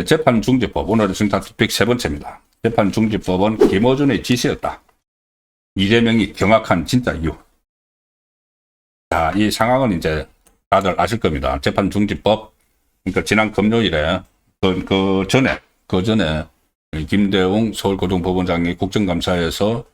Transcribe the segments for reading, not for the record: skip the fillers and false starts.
재판중지법, 오늘은 승타 토픽 세 번째입니다. 재판중지법은 김어준의 지시였다. 이재명이 경악한 진짜 이유. 자, 이 상황은 이제 다들 아실 겁니다. 재판중지법, 그러니까 지난 금요일에 그 전에 김대웅 서울고등법원장이 국정감사에서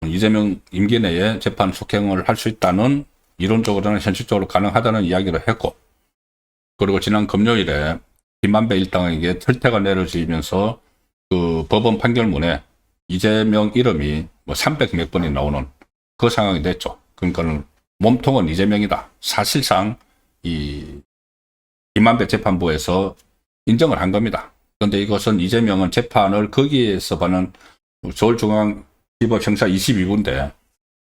이재명 임기 내에 재판 속행을 할 수 있다는, 이론적으로는 현실적으로 가능하다는 이야기를 했고, 그리고 지난 금요일에 김만배 일당에게 철퇴가 내려지면서 그 법원 판결문에 이재명 이름이 뭐 300몇 번이 나오는 그 상황이 됐죠. 그러니까는 몸통은 이재명이다. 사실상 이 김만배 재판부에서 인정을 한 겁니다. 그런데 이것은 이재명은 재판을 거기에서 받는 서울중앙지법 형사 22부인데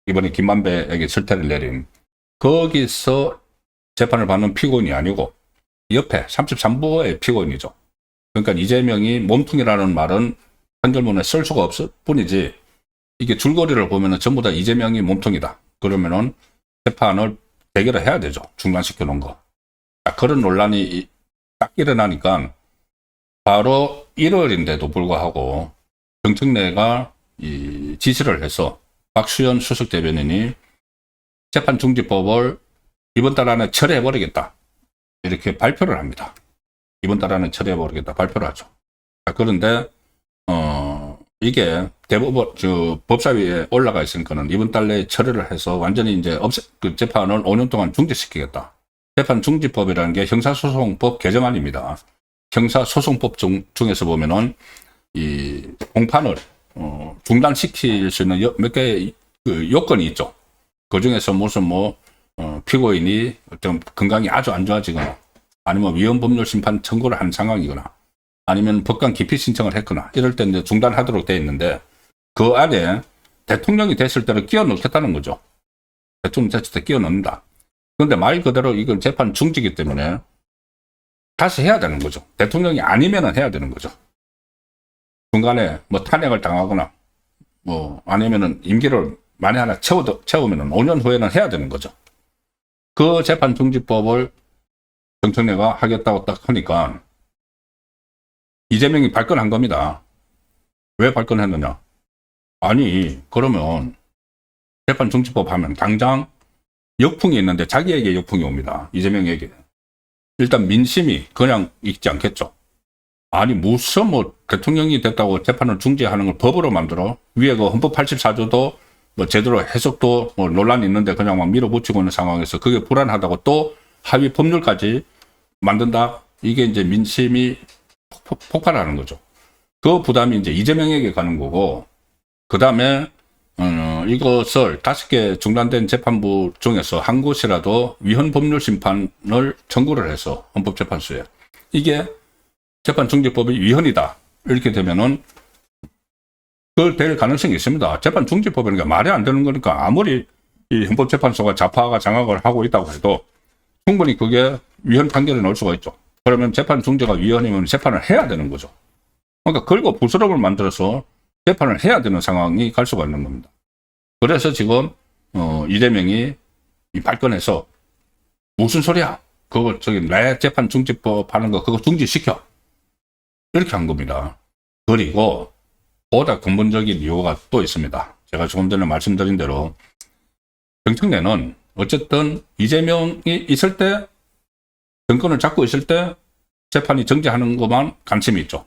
이번에 김만배에게 철퇴를 내린 거기서 재판을 받는 피고인이 아니고 옆에 33부의 피고인이죠. 그러니까 이재명이 몸통이라는 말은 판결문에 쓸 수가 없을 뿐이지, 이게 줄거리를 보면은 전부 다 이재명이 몸통이다. 그러면은 재판을 재결을 해야 되죠. 중단시켜 놓은 거. 그런 논란이 딱 일어나니까 바로 1월인데도 불구하고 정청래가 이 지시를 해서 박수현 수석 대변인이 재판중지법을 이번 달 안에 철회해버리겠다. 이렇게 발표를 합니다. 이번 달 안에 처리해버리겠다 발표를 하죠. 그런데 이게 대법원 법사위에 올라가 있으니까는 이번 달 내에 처리를 해서 완전히 이제 그 재판을 5년 동안 중지시키겠다. 재판중지법이라는 게 형사소송법 개정안입니다. 형사소송법 중에서 보면은 이 공판을 중단시킬 수 있는 몇 개의 그 요건이 있죠. 그 중에서 무슨 피고인이 어떤 건강이 아주 안 좋아지거나, 아니면 위헌법률 심판 청구를 한 상황이거나, 아니면 법관 기피 신청을 했거나, 이럴 때 이제 중단하도록 되어 있는데, 그 안에 대통령이 됐을 때를 끼워 넣겠다는 거죠. 대통령 됐을 때 끼워 넣는다. 그런데 말 그대로 이건 재판 중지기 때문에 다시 해야 되는 거죠. 대통령이 아니면은 해야 되는 거죠. 중간에 탄핵을 당하거나, 아니면은 임기를 만에 하나 채우면은 5년 후에는 해야 되는 거죠. 그 재판중지법을 정청래가 하겠다고 딱 하니까 이재명이 발끈한 겁니다. 왜 발끈했느냐? 아니, 그러면 재판중지법 하면 당장 역풍이 있는데 자기에게 역풍이 옵니다. 이재명에게. 일단 민심이 그냥 있지 않겠죠. 아니, 무슨 대통령이 됐다고 재판을 중지하는 걸 법으로 만들어? 위에 그 헌법 84조도 제대로 해석도 논란이 있는데 그냥 막 밀어붙이고 있는 상황에서 그게 불안하다고 또 하위 법률까지 만든다? 이게 이제 민심이 폭발하는 거죠. 그 부담이 이제 이재명에게 가는 거고, 그 다음에 이것을 5개 중단된 재판부 중에서 한 곳이라도 위헌법률 심판을 청구를 해서 헌법재판소에, 이게 재판중지법이 위헌이다 이렇게 되면은 그걸 될 가능성이 있습니다. 재판중지법이니까 말이 안 되는 거니까 아무리 이 헌법재판소가 좌파가 장악을 하고 있다고 해도 충분히 그게 위헌 판결에 넣을 수가 있죠. 그러면 재판중지가 위헌이면 재판을 해야 되는 거죠. 그러니까 긁고 부스럼을 만들어서 재판을 해야 되는 상황이 갈 수가 있는 겁니다. 그래서 지금 이재명이 발끈해서 무슨 소리야? 그거 내 재판중지법 하는 거 그거 중지시켜. 이렇게 한 겁니다. 그리고 보다 근본적인 이유가 또 있습니다. 제가 조금 전에 말씀드린 대로 정청래는 어쨌든 이재명이 있을 때, 정권을 잡고 있을 때 재판이 정지하는 것만 관심이 있죠.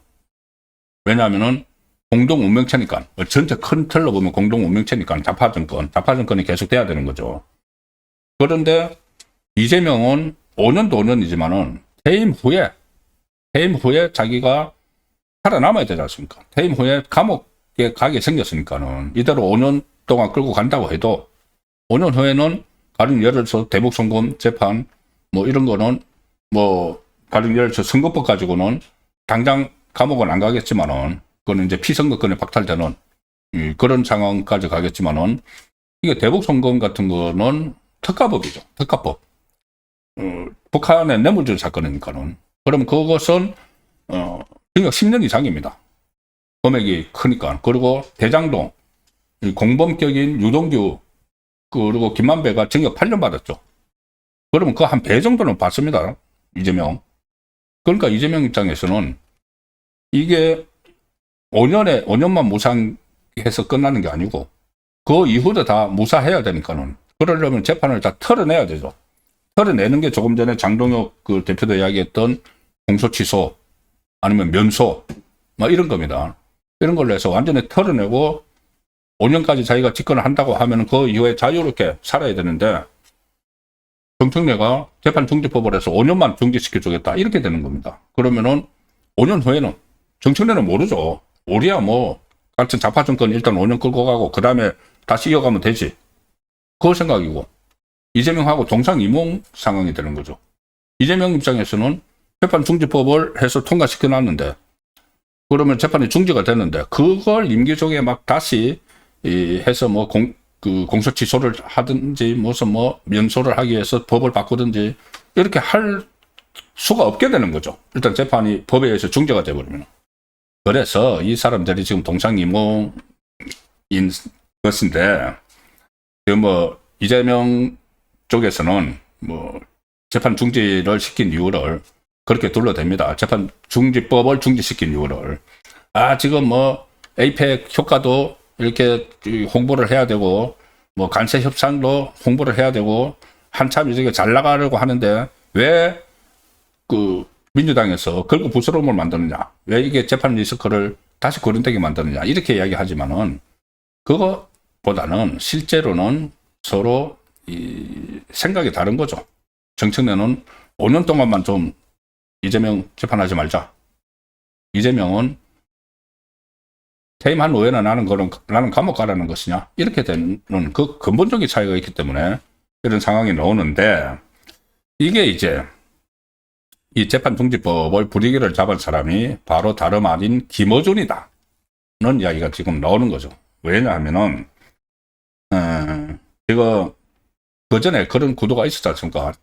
왜냐하면은 공동 운명체니까, 전체 큰 틀로 보면 공동 운명체니까 좌파 정권이 계속 돼야 되는 거죠. 그런데 이재명은 5년도 5년이지만은 퇴임 후에 자기가 살아남아야 되지 않습니까? 퇴임 후에 감옥에 가게 생겼으니까는 이대로 5년 동안 끌고 간다고 해도 5년 후에는 가령 예를 들어서 대북송금 재판 이런 거는 가령 예를 들어서 선거법 가지고는 당장 감옥은 안 가겠지만은 그거는 이제 피선거권이 박탈되는 그런 상황까지 가겠지만은, 이게 대북송금 같은 거는 특가법이죠. 특가법. 북한의 뇌물주의 사건이니까는. 그러면 그것은 징역 10년 이상입니다. 금액이 크니까. 그리고 대장동, 공범격인 유동규 그리고 김만배가 징역 8년 받았죠. 그러면 그 한 배 정도는 받습니다. 이재명. 그러니까 이재명 입장에서는 이게 5년만 무상해서 끝나는 게 아니고 그 이후도 다 무사해야 되니까는 그러려면 재판을 다 털어내야 되죠. 털어내는 게 조금 전에 장동혁 그 대표도 이야기했던 공소 취소 아니면 면소 뭐 이런 겁니다. 이런 걸로 해서 완전히 털어내고 5년까지 자기가 집권을 한다고 하면 그 이후에 자유롭게 살아야 되는데 정청래가 재판 중지법을 해서 5년만 중지시켜주겠다 이렇게 되는 겁니다. 그러면은 5년 후에는 정청래는 모르죠. 우리야 뭐 같은 좌파 정권 일단 5년 끌고 가고 그 다음에 다시 이어가면 되지. 그 생각이고 이재명하고 동상이몽 상황이 되는 거죠. 이재명 입장에서는 재판 중지법을 해서 통과시켜놨는데 그러면 재판이 중지가 됐는데 그걸 임기 중에 막 다시 해서 뭐 공소 취소를 하든지 무슨 뭐 면소를 하기 위해서 법을 바꾸든지 이렇게 할 수가 없게 되는 거죠. 일단 재판이 법에 의해서 중지가 돼버리면. 그래서 이 사람들이 지금 동상이몽인 것인데 뭐 이재명 쪽에서는 뭐 재판 중지를 시킨 이유를 그렇게 둘러댑니다. 재판 중지법을 중지시킨 이유를 지금 뭐 에이펙 효과도 이렇게 홍보를 해야 되고 뭐 관세 협상도 홍보를 해야 되고 한참 이제 잘 나가려고 하는데 왜 그 민주당에서 긁고 부스럼을 만드느냐, 왜 이게 재판 리스크를 다시 거론되게 만드느냐 이렇게 이야기하지만은 그거보다는 실제로는 서로 이 생각이 다른 거죠. 정청래는 5년 동안만 좀 이재명 재판하지 말자. 이재명은 퇴임한 후에는 나는 감옥 가라는 것이냐 이렇게 되는 그 근본적인 차이가 있기 때문에 이런 상황이 나오는데 이게 이제 이 재판 중지법의 분위기를 잡은 사람이 바로 다름 아닌 김어준이다 는 이야기가 지금 나오는 거죠. 왜냐하면은 이거 그전에 그런 구도가 있었지 않습니까?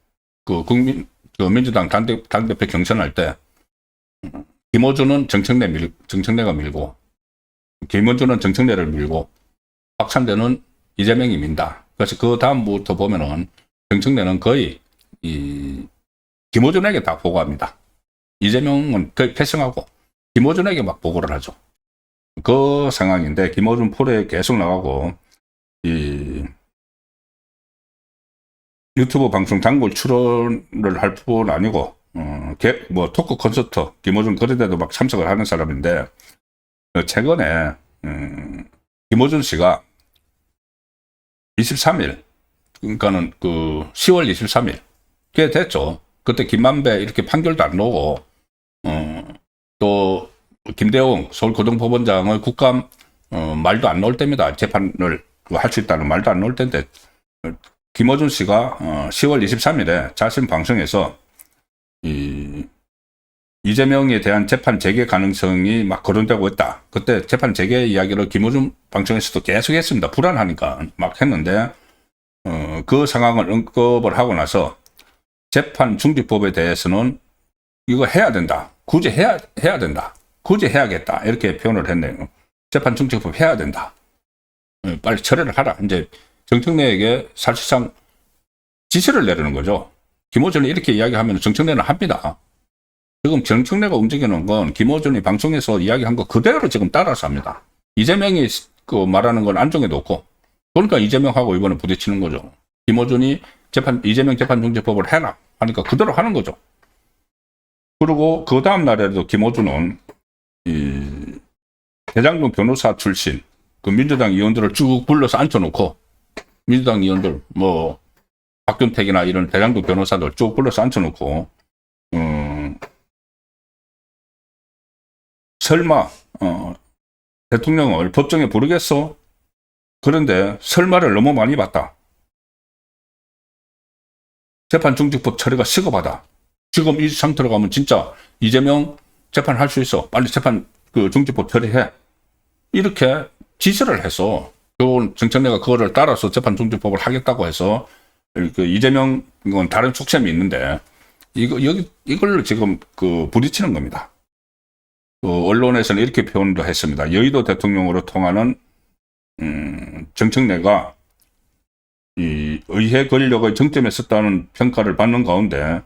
그 민주당 당대표 경선할 때 김어준은 정청래가 밀고 김어준은 정청래를 밀고 박찬대는 이재명이 민다. 그래서 그 다음부터 보면은 정청래는 거의 김어준에게 다 보고합니다. 이재명은 거의 패싱하고 김어준에게 막 보고를 하죠. 그 상황인데 김어준 프로에 계속 나가고 이 유튜브 방송 단골 출연을 할 뿐 아니고 뭐 토크 콘서트 김어준 그런 데도 막 참석을 하는 사람인데 최근에 김어준 씨가 23일 그러니까는 그 10월 23일 꽤 됐죠. 그때 김만배 이렇게 판결도 안 나오고 또 김대웅 서울고등법원장의 국감 말도 안 나올 때입니다. 재판을 할 수 있다는 말도 안 나올 때인데 김어준 씨가 10월 23일에 자신 방송에서 이재명에 대한 재판 재개 가능성이 막 거론되고 있다. 그때 재판 재개 이야기를 김어준 방송에서도 계속 했습니다. 불안하니까 막 했는데 그 상황을 언급을 하고 나서 재판 중지법에 대해서는 이거 해야 된다. 굳이 해야 된다. 굳이 해야겠다. 이렇게 표현을 했네요. 재판 중지법 해야 된다. 빨리 처리를 하라. 이제 정청래에게 사실상 지시를 내리는 거죠. 김어준이 이렇게 이야기하면 정청래는 합니다. 지금 정청래가 움직이는 건 김어준이 방송에서 이야기한 거 그대로 지금 따라서 합니다. 이재명이 그 말하는 건 안정해 놓고 그러니까 이재명하고 이번에 부딪히는 거죠. 김어준이 이재명 재판 중지법을 해라 하니까 그대로 하는 거죠. 그리고 그 다음 날에도 김어준은 이 대장동 변호사 출신 그 민주당 의원들을 쭉 불러서 앉혀놓고 민주당 의원들 뭐 박균택이나 이런 대장동 변호사들 쭉 불러서 앉혀놓고 설마 대통령을 법정에 부르겠어? 그런데 설마를 너무 많이 봤다. 재판 중지법 처리가 시급하다. 지금 이 상태로 가면 진짜 이재명 재판할 수 있어. 빨리 재판 그 중지법 처리해. 이렇게 지시를 해서 정청래가 그거를 따라서 재판 중지법을 하겠다고 해서 그 이재명 건 다른 축셈이 있는데 이걸 지금 그 부딪히는 겁니다. 언론에서는 이렇게 표현도 했습니다. 여의도 대통령으로 통하는 정청래가 이 의회 권력의 정점에 섰다는 평가를 받는 가운데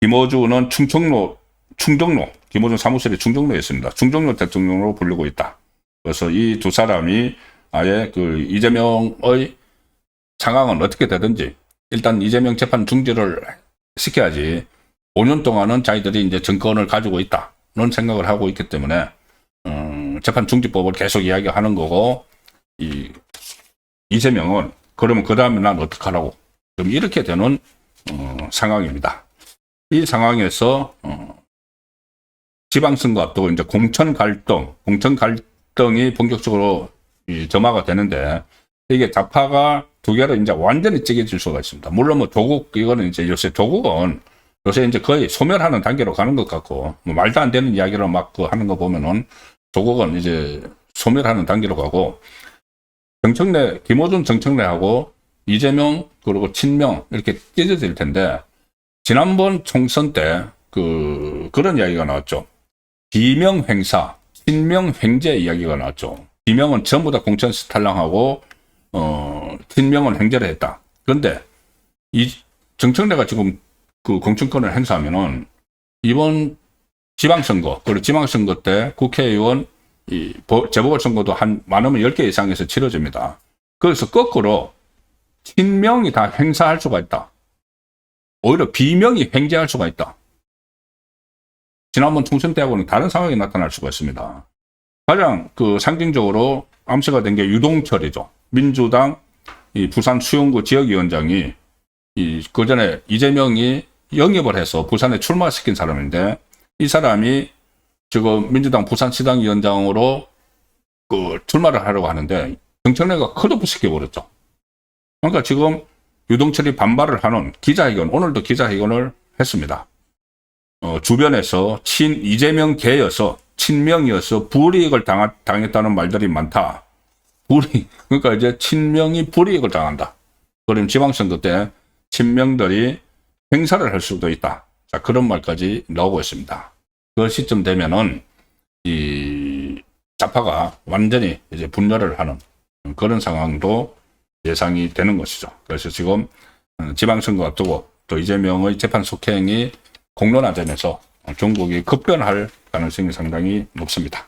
김어준은 충정로, 김어준 사무실이 충정로에 있습니다. 충정로 대통령으로 불리고 있다. 그래서 이 두 사람이 아예 그 이재명의 상황은 어떻게 되든지 일단 이재명 재판 중지를 시켜야지 5년 동안은 자기들이 이제 정권을 가지고 있다는 생각을 하고 있기 때문에 재판 중지법을 계속 이야기하는 거고 이재명은 그러면 그 다음에 난 어떡하라고 좀 이렇게 되는 상황입니다. 이 상황에서 지방선거 앞두고 이제 공천 갈등이 본격적으로 점화가 되는데 이게 좌파가 두 개로 이제 완전히 찌개질 수가 있습니다. 물론 뭐 조국 이거는 이제 조국은 요새 이제 거의 소멸하는 단계로 가는 것 같고 뭐 말도 안 되는 이야기를 막 하는 거 보면은 조국은 이제 소멸하는 단계로 가고 김어준 정청래하고 이재명 그리고 친명 이렇게 찢어질 텐데 지난번 총선 때 그런 이야기가 나왔죠. 비명 횡사, 친명 횡재 이야기가 나왔죠. 비명은 전부 다 공천에서 탈락하고 친명은 횡재를 했다. 그런데 이 정청래가 지금 그 공천권을 행사하면은 이번 지방선거 그리고 지방선거 때 국회의원 재보궐선거도 한 많으면 10개 이상에서 치러집니다. 그래서 거꾸로 친명이 다 행사할 수가 있다. 오히려 비명이 횡재할 수가 있다. 지난번 총선 때하고는 다른 상황이 나타날 수가 있습니다. 가장 그 상징적으로 암시가 된 게 유동철이죠. 민주당 이 부산 수용구 지역위원장이 그 전에 이재명이 영입을 해서 부산에 출마시킨 사람인데 이 사람이 지금 민주당 부산시당위원장으로 출마를 하려고 하는데 정청래가 컷오프 시켜버렸죠. 그러니까 지금 유동철이 반발을 하는 기자회견, 오늘도 기자회견을 했습니다. 주변에서 이재명 계여서 친명이어서 불이익을 당했다는 말들이 많다. 그러니까 이제 친명이 불이익을 당한다. 그럼 지방선거 때 친명들이 행사를 할 수도 있다. 자, 그런 말까지 나오고 있습니다. 그 시점 되면은 이 좌파가 완전히 이제 분열을 하는 그런 상황도 예상이 되는 것이죠. 그래서 지금 지방선거 앞두고 또 이재명의 재판 속행이 공론화되면서 중국이 급변할 가능성이 상당히 높습니다.